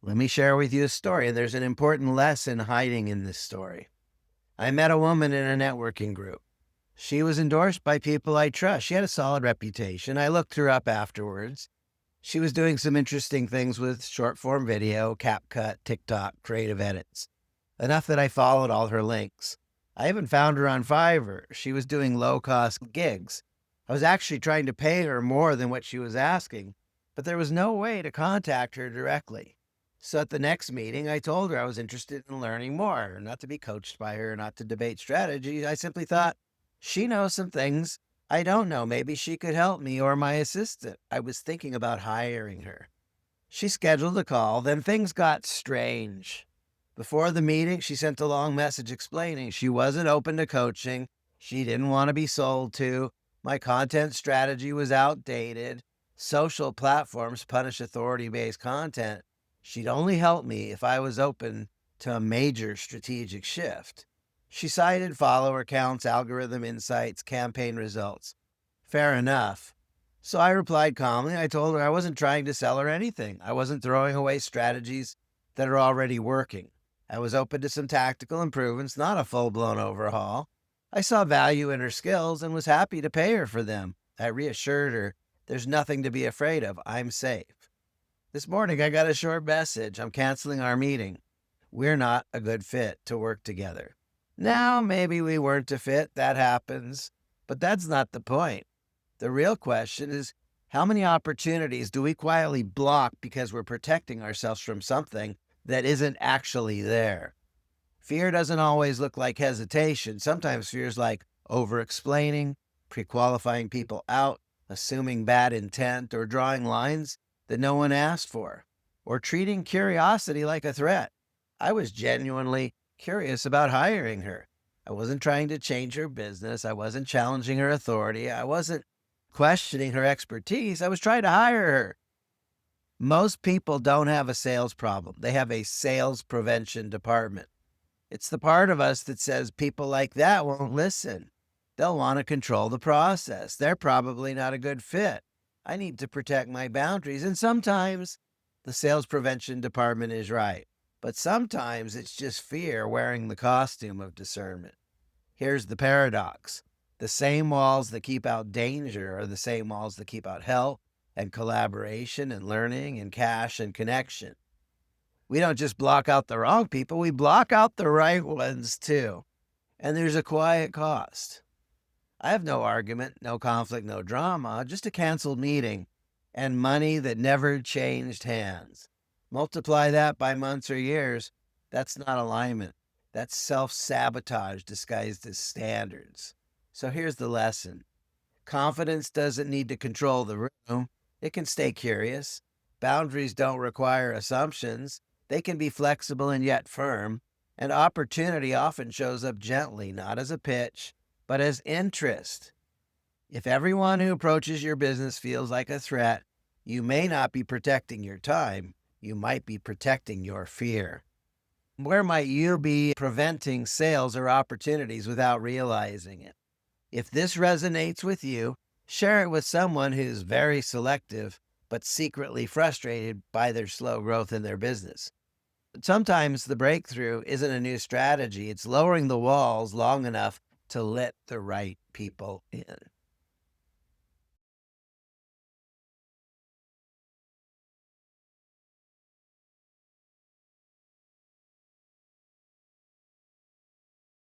Let me share with you a story, and there's an important lesson hiding in this story. I met a woman in a networking group. She was endorsed by people I trust. She had a solid reputation. I looked her up afterwards. She was doing some interesting things with short form video, CapCut, TikTok, creative edits. Enough that I followed all her links. I even found her on Fiverr. She was doing low cost gigs. I was actually trying to pay her more than what she was asking, but there was no way to contact her directly. So at the next meeting, I told her I was interested in learning more, not to be coached by her, not to debate strategy. I simply thought, she knows some things I don't know. Maybe she could help me or my assistant. I was thinking about hiring her. She scheduled a call, then things got strange. Before the meeting, she sent a long message explaining she wasn't open to coaching. She didn't want to be sold to. My content strategy was outdated. Social platforms punish authority based content. She'd only help me if I was open to a major strategic shift. She cited follower counts, algorithm insights, campaign results. Fair enough. So I replied calmly. I told her I wasn't trying to sell her anything. I wasn't throwing away strategies that are already working. I was open to some tactical improvements, not a full-blown overhaul. I saw value in her skills and was happy to pay her for them. I reassured her there's nothing to be afraid of. I'm safe. This morning, I got a short message. I'm canceling our meeting. We're not a good fit to work together. Now, maybe we weren't a fit. That happens. But that's not the point. The real question is, how many opportunities do we quietly block because we're protecting ourselves from something that isn't actually there? Fear doesn't always look like hesitation. Sometimes fear is like over-explaining, pre-qualifying people out, assuming bad intent, or drawing lines that no one asked for, or treating curiosity like a threat. I was genuinely curious about hiring her. I wasn't trying to change her business. I wasn't challenging her authority. I wasn't questioning her expertise. I was trying to hire her. Most people don't have a sales problem. They have a sales prevention department. It's the part of us that says people like that won't listen. They'll want to control the process. They're probably not a good fit. I need to protect my boundaries. And sometimes the sales prevention department is right. But sometimes it's just fear wearing the costume of discernment. Here's the paradox. The same walls that keep out danger are the same walls that keep out help and collaboration and learning and cash and connection. We don't just block out the wrong people, we block out the right ones too. And there's a quiet cost. I have no argument, no conflict, no drama, just a canceled meeting and money that never changed hands. Multiply that by months or years, that's not alignment. That's self-sabotage disguised as standards. So here's the lesson. Confidence doesn't need to control the room. It can stay curious. Boundaries don't require assumptions. They can be flexible and yet firm. And opportunity often shows up gently, not as a pitch, but as interest. If everyone who approaches your business feels like a threat, you may not be protecting your time. You might be protecting your fear. Where might you be preventing sales or opportunities without realizing it? If this resonates with you, share it with someone who's very selective but secretly frustrated by their slow growth in their business. Sometimes the breakthrough isn't a new strategy. It's lowering the walls long enough to let the right people in.